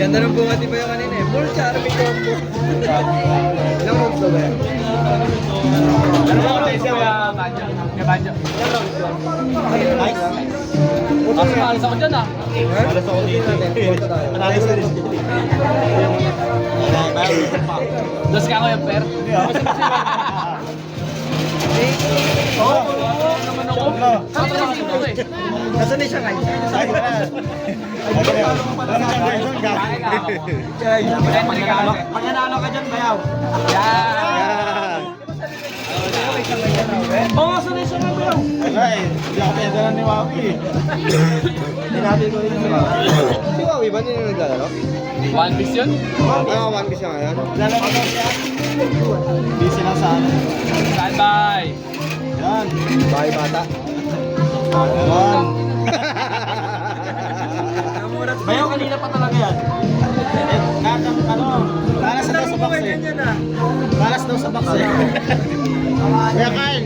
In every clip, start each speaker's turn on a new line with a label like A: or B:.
A: Ganda ng bungati pa yung kanina eh. Full charming combo. Ilang rounds ba yan?
B: Ano ba ako sa Banjo? Kay Banjo. Nice. Mas maalas ako dyan ah.
A: Malas ako dito.
C: Analysis na rin.
B: Dos ka ako yung per. Oo, naman ako. Ano na sino ko eh?
A: Nasaan na siya ngayon?
C: Sa'yo ka na.
B: Pag nanalo ka dyan, bayaw. Yan. Oo, sanay siya nga bayaw.
C: Wala eh. Hindi ako pinadalan ni Wawi eh.
A: Sinabi ko yun si Wawi. Si Wawi ba nila naglalaro?
B: One piece yun?
A: Ah, One Piece siya ngayon.
C: Lalaro daw siya. Busy lang sa ano.
B: Standby.
C: Yan.
A: Bahay bata.
C: Yan.
B: Bayaw, kanina pa talaga yan.
C: Malas daw sa box eh. Malas daw sa box eh. Kuya Carl.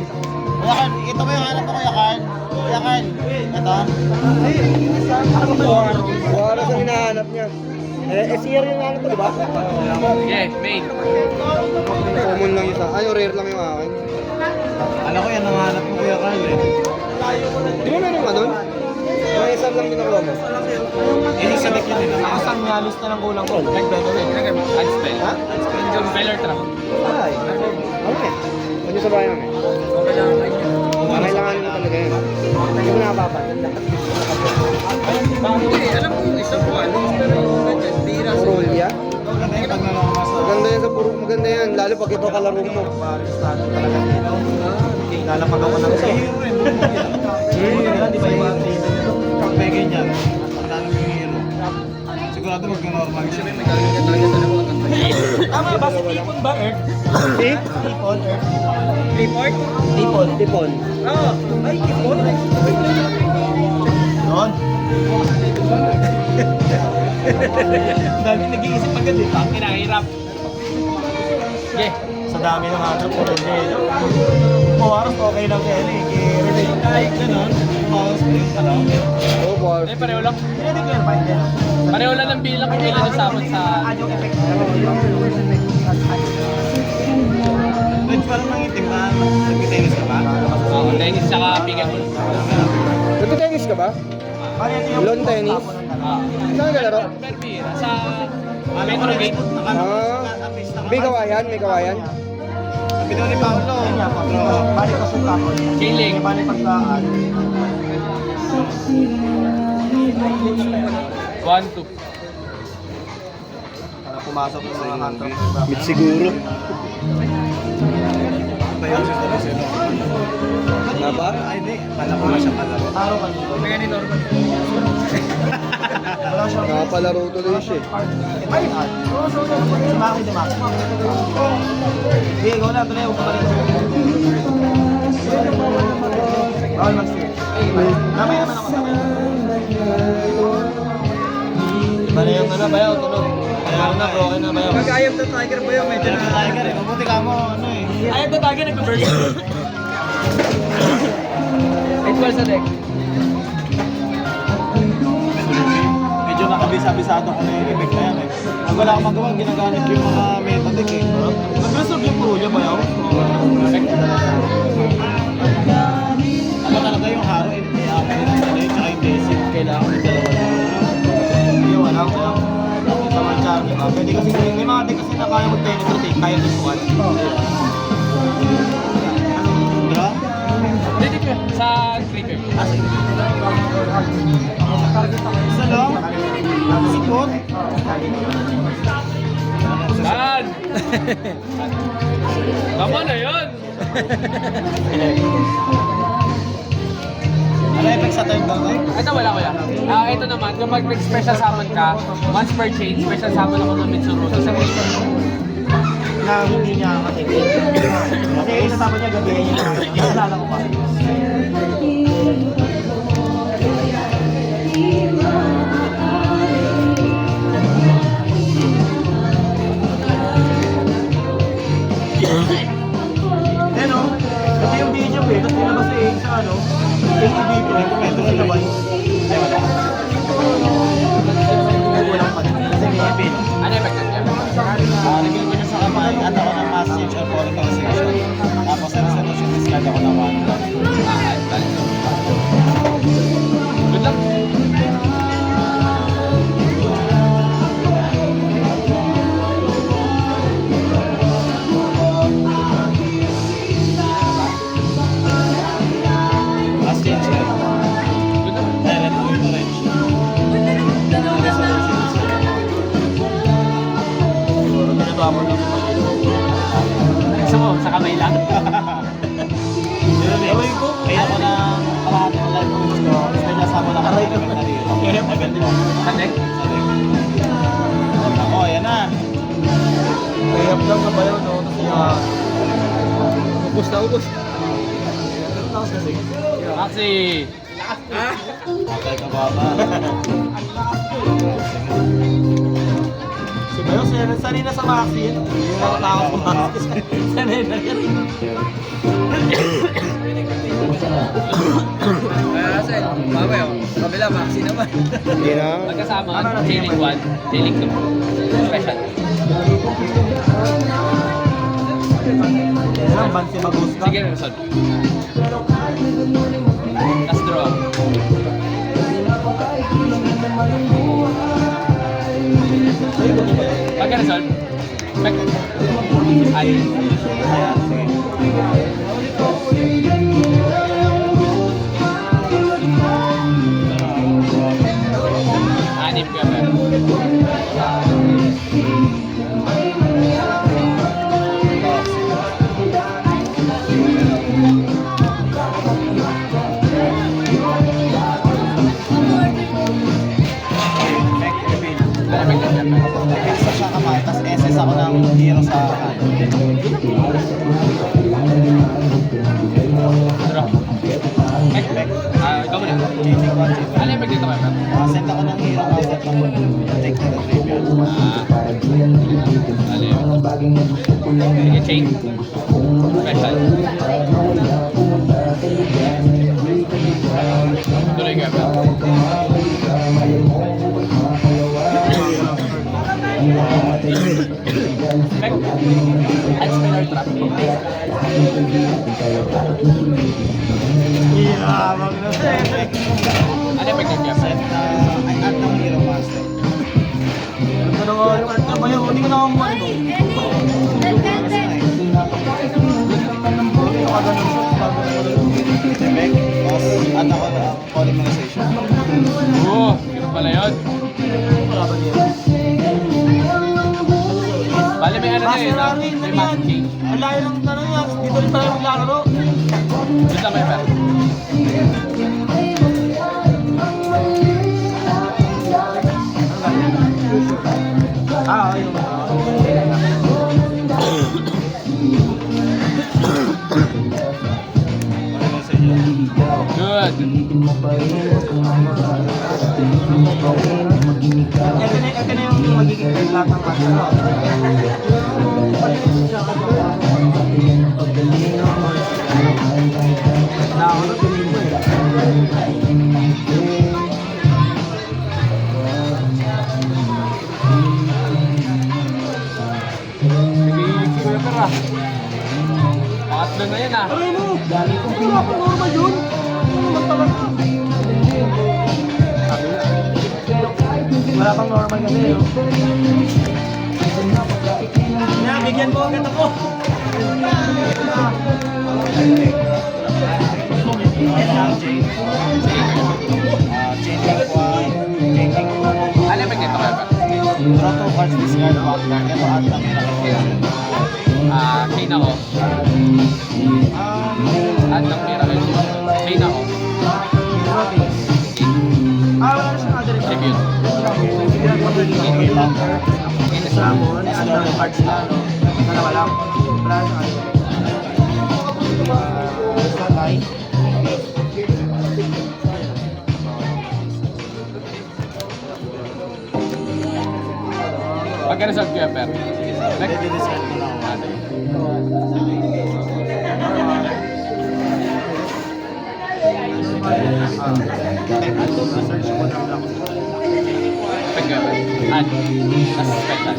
C: Kuya Carl, ito ba yung hanap ko Kuya Carl? Kuya Carl. Ito.
A: Wala sa hinahanap niya. SCR yung hanap ko, di ba?
B: Yeah, main.
A: Common lang isa. Ay, rare lang yung akin.
C: Alam ko yan ang hanap ko Kuya Carl eh.
A: Di ba meron ka doon? May isang lang ginawa mo.
C: Hindi sa deck yun eh.
B: Isang nyalis na lang kulang ko. Nag-better eh. Unspell.
A: Ha?
B: Unspell. Speller trap.
A: Ay. Okay. Ano sa bahay namin? Kailangan mo talaga yun. Hindi mo nakapapatan.
B: Alam ko yung isang buwan. Bira sa
A: Rolya?
C: Maganda yung pag nalakas.
A: Maganda yan sa puro. Maganda yan. Lalo pag ito kalaro mo.
C: Lalapag ako ng hero eh. Di ba yung pag may ganyan? Pagkano yung hero? Sigurado mag-normal siya.
B: Tama ba? Si Tipon ba, Earth?
A: Si?
C: Tipon, Earth.
B: Tipon?
A: Tipon. Tipon.
B: Oo. Ay, Tipon?
C: Doon.
B: Dami nag-iisip agad eh. Ang kinahirap. Yeah.
C: Sa dami ng hanap ko rin eh. Oras okay lang yan eh. Relate tayo ganun. Oras pa yung tanong.
A: Oo, boss.
B: Eh, pareho lang.
C: Hindi ba yun?
B: Pareho lang ng bilang kung ilan yung sabon sa...
C: Pwede pa lang mangitim na. Nag-tennis ka ba?
B: Oo, tennis tsaka pickleball.
A: Nagtitennis ka ba? Lawn tennis? Saan ka laro?
B: Berbira, sa Metro Gate.
A: May kawayan? May kawayan?
C: Sabi daw ni Paolo. Balik ko sa tapon.
B: Kiling.
C: Balik pagkaan.
B: 1-2.
C: Para pumasok yung mga hunter.
A: Mit siguro.
C: Bayan siya sa Luceno.
A: Na ba?
C: Ay, hindi. Pala ko na siya palaro. Taro ka dito.
B: Kaya ni Norman.
C: Wala siya.
A: Nakapalaro tuloy siya eh.
C: Ay, si Maki, si Maki. Sige, go lang. Tuloy, huwag ka pa rin. Bawal mag-steer. Namaya naman ako. Namaya na bayaw, tulog. Bayaw na, bro. Okay na, bayaw.
A: Mag-ayam na tiger ba yun? Medyo
C: Medyo tiger eh. Mabuti ka mo, ano eh.
B: Ayaw na tagay, nag-burst. 8-12 sa deck.
C: Medyo nakabisa-bisado ko na yung effect na yan eh. Pag wala akong magawa, ginagamit ko yung mga meta-deck eh.
B: Nag-resolve yung puro niya bayaw.
C: Ano talaga yung haro, tsaka yung basic. Kailangan yung dalawa na. Hindi, wala ko lang. Sa mga charging ka. Pwede kasi, may mga deck kasi na kaya mag-penetrate eh. Kaya nisukan. Diba?
B: Hindi ka. Sa clicker.
C: Isa lang. Sikot.
B: Dan! Tama na yun!
C: Ano effect sa turn down eh?
B: Ito wala ko yan. Ito naman, kapag nag-special summon ka, once per chain, special summon ako ng Mitsuru. So sa clicker.
C: Na hindi niya kasi. Kasi isasama niya gabihin niya. Naalala ko pa. Ano? Kasi yung video eh, tapos nilabas eh sa ano, HTV ko, ito nilabas. Ay wala. Ay walang pa din. Kasi may gumamon lang sa mali.
B: Gusto mo, sa kamay lang.
C: Gawin ko. Kaya ko na kalahati ng life coach ko. Kasi kasama na kami ng narito. Level 1.
B: Sa neck.
C: Ako, ayan na. Kaya lang na ba yun, no?
A: Ubus na ubus.
B: Maxi.
C: Patay ka ba ba? Si Bayo, sanay na sa Maxi. Hindi na ako sa Maxi. Sanay na yan.
D: Kasi, mamaya, kabila, maxi naman.
A: Hindi na.
B: Magkasama, J-Link 1, J-Link 2. Special.
C: Ilang ban si Maguska?
B: Sige, Rizal. Last draw. Pagka Rizal. Back. Ay.
C: Ayan, sige.
B: Anim ka ba?
C: Isa siya kamay, tapos SS ako ng hero sa
B: Draw. Ikaw muna. Ano yung pag dito kayo?
C: Send ako ng hero master ng take na tribute.
B: Ano yun? Sige, chain. Special. Tuloy ka ba? Back. At spinner trap.
C: Yeah, magna-set.
B: Ano yung pag-dito?
C: Set na ay add ng hero master. Ano nga yung art ba yun? Hindi ko na akong ano. Tebek, boss, add ako na polymerization.
B: Oo, ganun pala yun.
C: Wala ba yun?
B: Bale, may ano na yun, no? May magic change.
C: Ang layo ng tanong yan. Dito rin tayo maglalaro.
B: Doon lang may pera.
C: Yung
B: Good.
C: Ito na yung magiging lahat ng match.
B: Nagiilig si Kuya Pera. Pangatlo na yan, ah.
C: Aray mo! Kung wala pa normal yun, ano naman talaga? Wala pang normal kasi. Bigyan mo agad ako.
B: Ano yung pag-dito kayo ba?
C: Draw 2 cards, discard 1 card. Ito at lang miracle.
B: Chain ako. Add ng miracle. Chain ako.
C: Wala na siyang other
B: Tribute.
C: Okay lang.
D: Samon, ano ng cards na, no? Dalawa lang. Wala na ano.
C: Satay.
B: Pagka-resolve Kuya Per. Next.
C: Discard ko lang. Search ko lang lang.
B: Pagka Per. Add. Tapos special.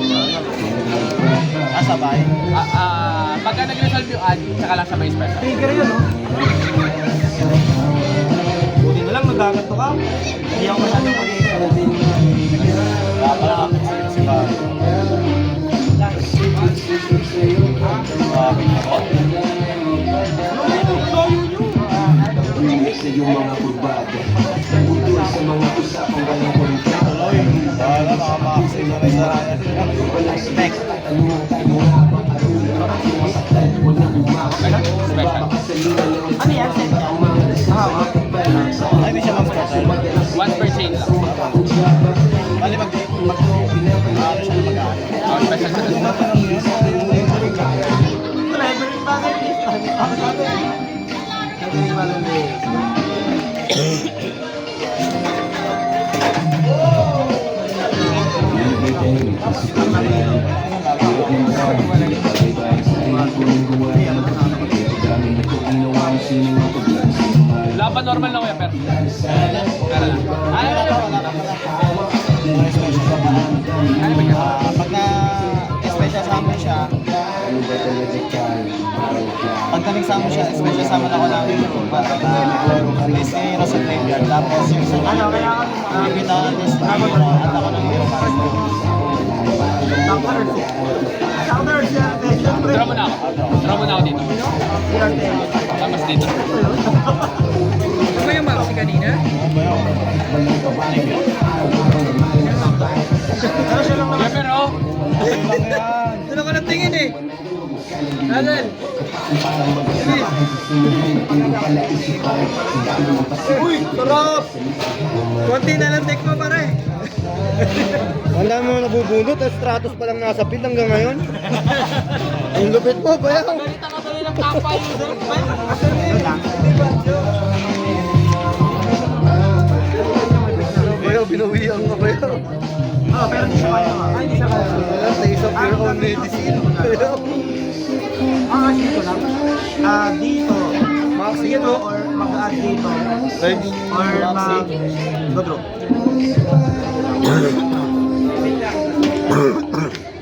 C: Sabay.
B: Pagka nag-resolve yung add, saka lang siya may special.
D: Trigger yun, no? Buti na lang, nagaganto ka. Hindi ako masyadong
C: Wala pala lang si Barry. Sabi ako.
E: Sa iyong mga kurbada, butol sa mga usapang walang kwenta.
C: Tuloy. Wala, nakamaxi na rin sa raya. Next.
B: Special.
C: Ano yan? Set niya? Ay, hindi siya mag-special.
B: One per chain lang.
C: Bali, ano siya mag-ano?
B: Oh, special sa dun. Wala pa normal na kuya, pero. Pero lang.
C: Ano na to? Wala ka pala. Special sa paan.
B: Ano ba yan?
C: Pag na-special summon siya, pag nag-summon siya, special summon ako lang release ni Hero sa graveyard. Tapos yung sa review na list na Hero, at ako ng Hero Master.
B: Draw mo na ako. Draw mo na ako dito. Tapos dito.
F: Ano ba yung maxi kanina?
B: Kuya, pero.
F: Doon ako natingin eh. Alan. Uy, sarap! Konti na lang take mo pare.
A: Ang dami mo nabubunot, at Stratos pa lang nasa pit hanggang ngayon. Ang lupit mo, bayaw.
B: Balita ka tuloy ng kapal.
A: Bayaw, binuwihan ka bayaw.
C: Pero hindi siya kaya nga. Ay, hindi siya kaya.
A: Taste of your own medicine. Bayaw.
C: Kasi ito lang. Dito.
A: Maxi
C: Dito
A: ito.
C: or mag-add dito. Or mag-go-draw.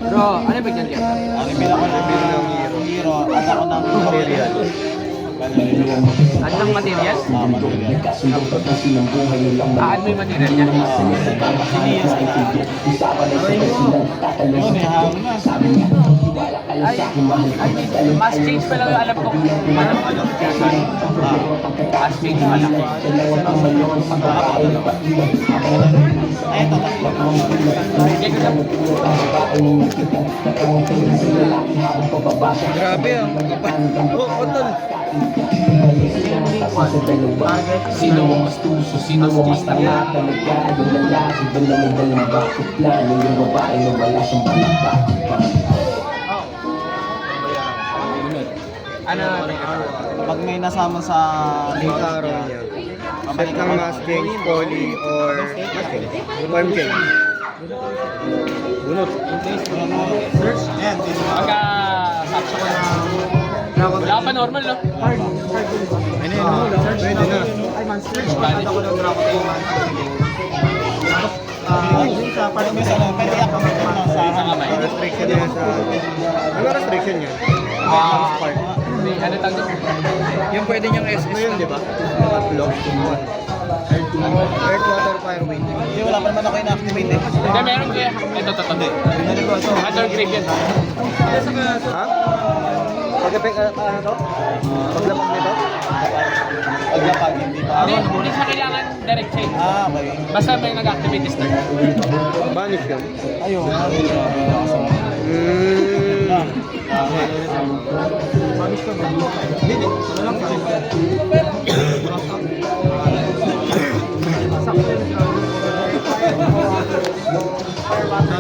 B: Bro, ano ba yan?
C: Ang bilang ko ng Hero at ako ng material.
B: Ano ng material?
C: Material.
B: Ano yung material niya?
C: Sinias na. Yun, may hawak na.
B: Ay, mass change pa lang yung alam ko. Mass change pa lang.
C: Ay, ito.
F: Grabe ah. Oh, tol.
B: Sino mo mas tuso? Sino mo mas tanga? Ano?
C: Pag may nasama sa
A: Klaro niya. Set ng mass change, poly, or mass change. Form change. Bunot.
C: Ayan, dito na.
B: Pagka sakso ko na. Wala pa normal, no?
A: Pwede na.
B: Spanish.
C: Yun sa parang may sana, pwede i-account mo lang sa
B: Sa kamay.
A: Restriction niya sa... Ano restriction niya?
B: May ano tawag doon?
F: Yung pwede niyang SS
A: Ano yun, di ba? Tatlo. Earth, water, fire, wind.
C: Hindi, wala pa naman ako ina-activate eh.
B: Hindi, meron kaya. Ito.
C: Pinalik ko ito.
B: Other grave yan.
A: Ha? Pagkapit, ano to? Paglapag nito?
C: Paglapag, hindi pa.
B: Hindi siya kailangan direct change.
C: Okay.
B: Basta may nag-activate this turn.
A: Banish yun.
C: Ayun.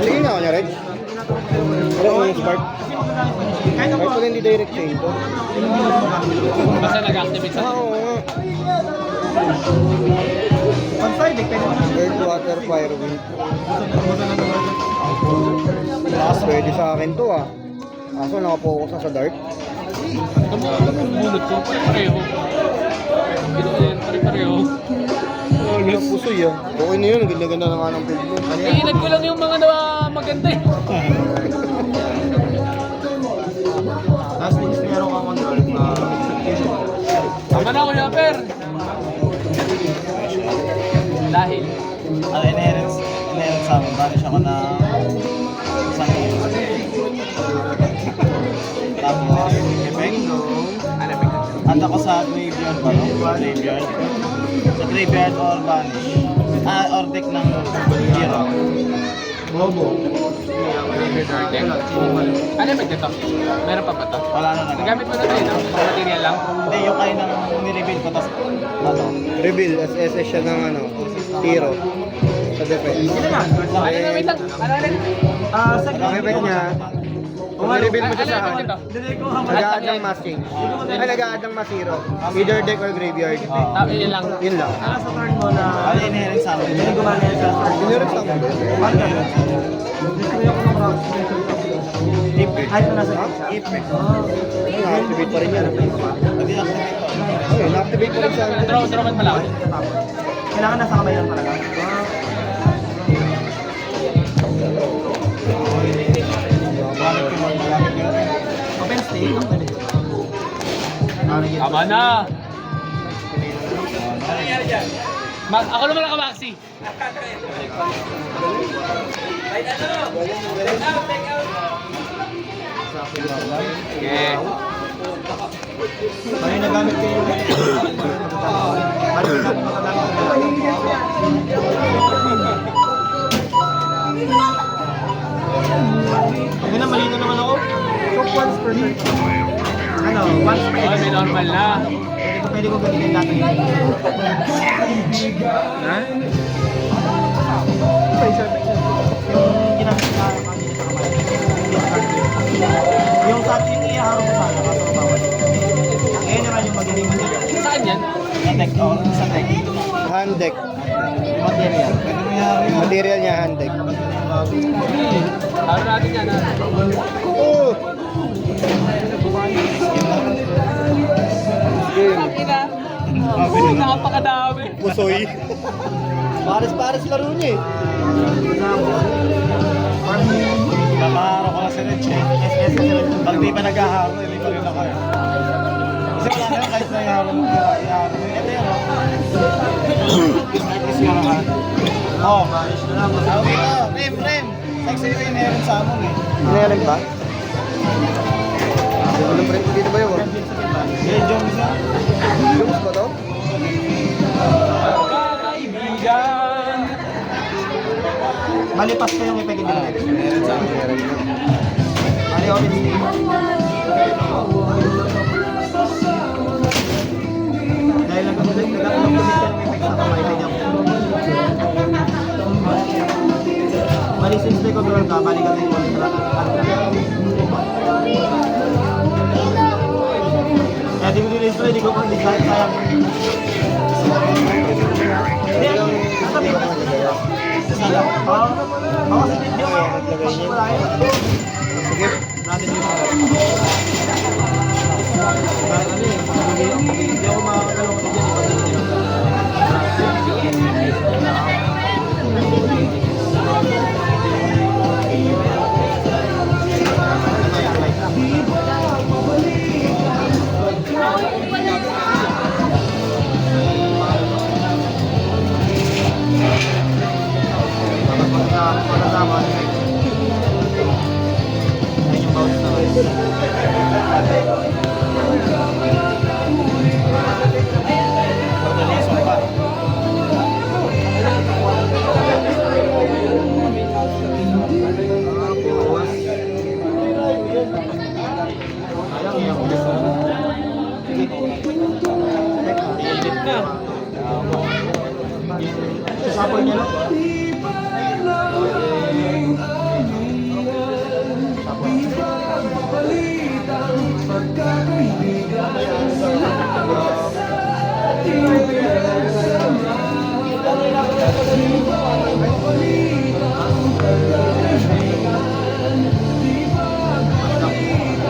A: Tingin na ako niya, Reg. Wala ko yung spark. Kahit pala hindi direct change to.
B: Basta nag-activate sa
A: Oo nga. Earth, water, fire, wind. Pwede sa akin to ah. Kaso nakapokus na sa dark.
B: Tumulot ko. Pareho. Pare-pareho.
A: Ang pusoy ah. Okay na yun, ganda-ganda na nga ng build mo.
B: Iinad ko lang yung mga maganda eh.
C: Last thing, meron ka control na
B: Tama na ako yung per. Dahil.
C: inherent sa amin. Banish ako na isang hero. Tapos, effect.
B: Ano ba?
C: At ako sa graveyard ba? No? Graveyard. Sa graveyard or banish. Or deck ng hero.
A: Bobo.
B: Graveyard deck. Ano yung dito? Meron pa ba ito?
C: Wala na na.
B: Nagamit mo na ito, no? Pang material lang.
C: Hindi, yung kayo nang nireveal ko, tapos ano?
A: Reveal, SS siya ng ano, hero. Sa defense.
B: Ano na, wait lang. Ano na?
A: Ang effect niya, kung ma-reveal mo siya sa
B: Ano
A: hand,
B: ito?
A: nag-a-add ng mass change. Ay, nag-a-add ng mass hero. Either deck or graveyard.
B: Yun lang.
A: Yun lang.
C: Ano inherent sa amin? Hindi gumana yan sa
A: Inherent lang mo.
C: Kahit na nasa Ipe.
A: Ay, na-activate pa rin yan.
C: Hindi activate ko.
A: Okay, na-activate pa rin sa ano.
B: Draw man pala ako.
C: Kailangan nasa kamay lang talaga. Open state, ang pwede.
B: Tama na! Ako naman ang Maxi. Okay.
C: Ano yung nagamit ko yung ano yung Hindi na, malino naman ako. So, once per turn. Ano, once per
B: Oh, may normal na.
C: Pwede ko gamitin natin.
B: Ha?
C: Yung ginamit na kanina sa kamay. Yung sa atin, iaharo mo sana kaso bawal. Ngayon naman yung magaling mo dito.
B: Saan yan?
C: Sa deck, sa deck.
A: Hand deck.
C: Yung material. Pwede mo yung
A: Material niya, hand deck.
B: Tawag natin yan, ha?
A: Oh! Game.
B: Napakadami.
A: Pusoy. Pares-pares laro niya eh.
C: Napaharo ko na si Rich eh. Pag di pa naghaharo, hindi pa rin ako eh. Kasi wala na kahit na iharo mo. Iharo mo. Ito yan oh. Is yung hand. Oh. Sabi ko, Rem. Sexy ko yung meron sa amon eh.
A: Inherent ba? Walang print dito ba yun?
C: Yung Jones yan.
A: Jones ba to?
B: Kaibigan!
C: Malipas ko yung ipagin din. Meron sa amon. Mali open state. Dahil nag-update ka ng effect sa kamay, kanya ko. Mali since ko girl ka, bali ka din mo. Kaya di mo din-destroy, di ko pang design, sayang. Hindi, sabi ko. Oo, kasi hindi ako pag-ulayan.
A: Sige.
C: Natin dito. Hindi ako makakagalaw kasi dyan. Pagkasama, ayun yung bounce na rin. Pagdalisong pa. Ayang iya ko. Init na. Sapol niya no?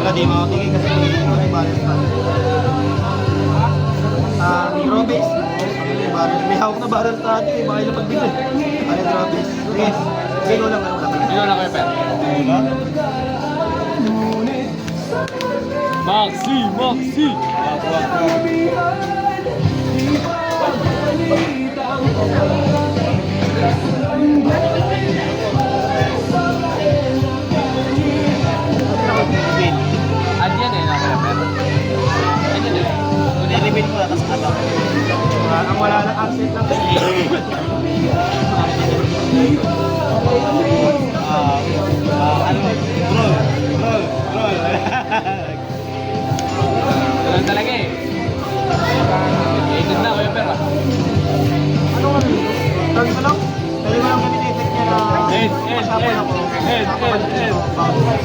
C: Wala di makatingin kasi may balance pa. Draw base. May hawak na balance na atin. Baka ilang pagbili. Ano draw base? Yes. Sige, wala ka.
B: Ikaw na kayo, Pet. Maxi! Andyan eh, nakaya, Pet. Andyan eh.
C: Kung i-reveal mo, tapos ano? Ang wala na accent lang.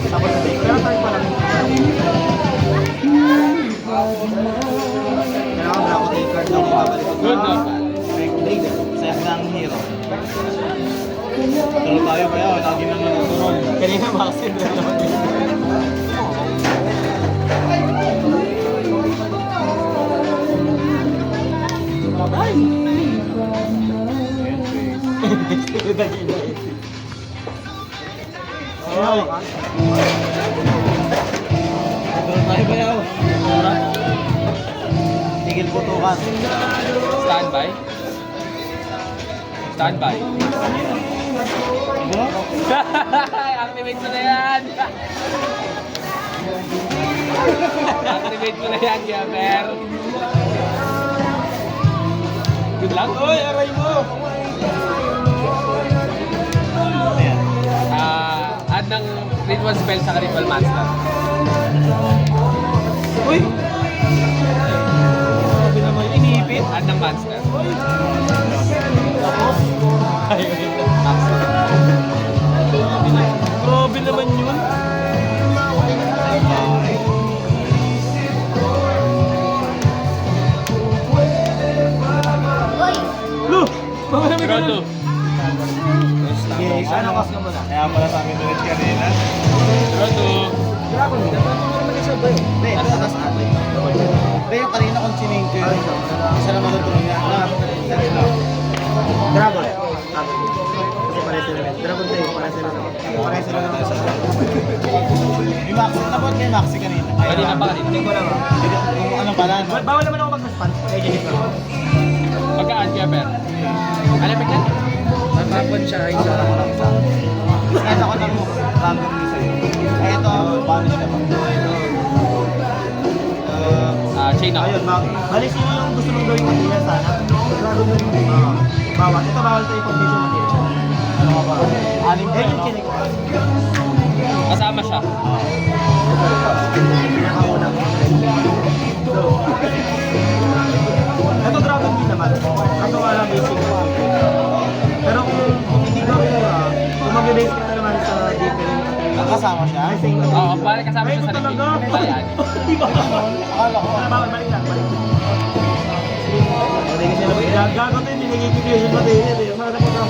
C: Tapos sa take. Pero tayo pa lang. Kailangan wala ko take card lang ibabalik.
B: Good na.
C: Set ng hero. Tulo tayo kaya, lagi nang natutunan. Kanina vaccine na naman din. Tulo tayo kaya. Tigil putukan.
B: Standby. Standby. Activate mo na yan. Activate mo na yan, Gamer. Good luck.
C: Uy, aray mo! Ayan.
B: Add ng ritual spell sa ritual master.
C: Uy! Sabi naman, iniipit.
B: Add ng monster.
C: Tapos?
B: Master.
C: Grabe naman yun. Lu! Baka namin
B: Draw two.
C: Okay, sana kas ka muna. Kaya pala sa amin ulit kanina.
B: Draw two.
C: Hindi, tatas na. Hindi, yung kanina kung sinink ko yun. Isa na matutulong niya.
A: Dragon. Kasi pare sila naman. Dragon tayo, pare sila naman. Pare sila naman sa
C: May maxi, tapos may maxi kanina.
B: Kanina pa kanina.
A: Hindi ko lang ah.
C: Kung ano pala.
A: Bawal naman ako mag-respawn. Eh, ginit lang.
B: Pagka-add, Gamer. Ano yung pagka?
A: Matapon siya, isa lang lang sa
C: Ito ko lang randomly sa'yo. Ito, banish na ba?
B: Chain ako.
A: Ayun, bali sino yung gusto mong gawing material sana? Dragon na rin. Bawal. Ito bawal tayo condition material.
C: Ano ka ba? Anim
A: Eh,
C: kayo,
A: yung
C: no?
A: kinig ko.
B: Kasama siya.
A: Pinakaunang. So, ito Dragon din naman. Kaso nga lang basic. Pero kung hindi ka rin kung mag-base ka na naman sa different.
C: Nakasama siya?
A: I think,
B: Oo, bali kasama
A: Ay,
B: siya sa
A: ito
B: reveal.
A: talaga.
B: Bali, add.
C: Akala ko.
A: Bawal, balik lang, balik lang. Hindi kasi alam, gago to hindi nagiging material eh. Para sa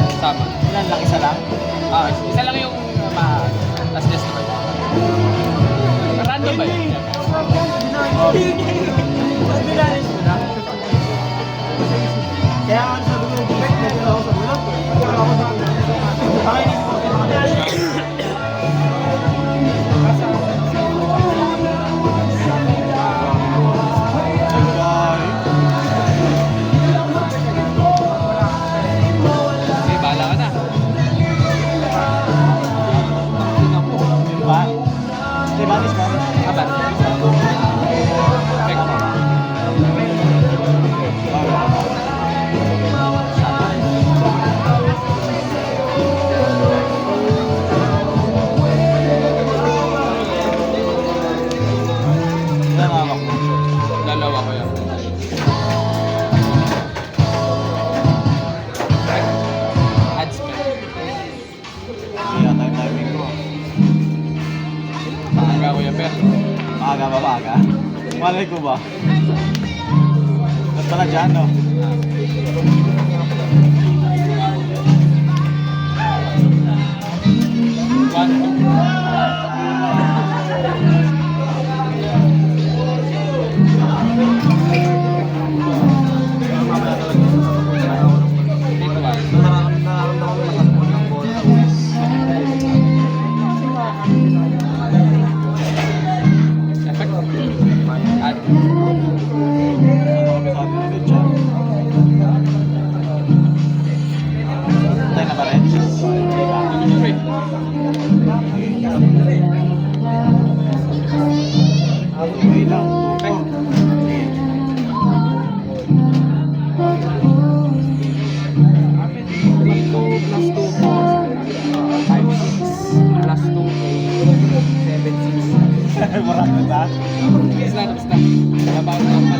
B: Kasama.
C: Ilan lang, isa lang?
B: Isa lang yung last destroy. Random ba yun?
A: Kaya ang sabi ko, medyo ako sa ulat ko. Baka inisip ko yung mga
B: Okay, bahala ka na.
C: Ba? Hindi, banish ba?
B: Aban. Effect.
C: Ilan hawak mo?
B: Dalawa ko yan. Add spell.
C: Kaya timing ko.
B: Maaga ko yan, Ber.
C: Maaga ba, maaga? Malay ko ba? Ba't pala dyan, no?
B: One, two. Ritual. Effect. Add.
C: Ano kami sabi na good job? Tayo na ba rin?
B: Free.
C: Okay lang.
B: Effect.
C: Marami ba?
B: Tapos na, tapos na. Nabago na ako.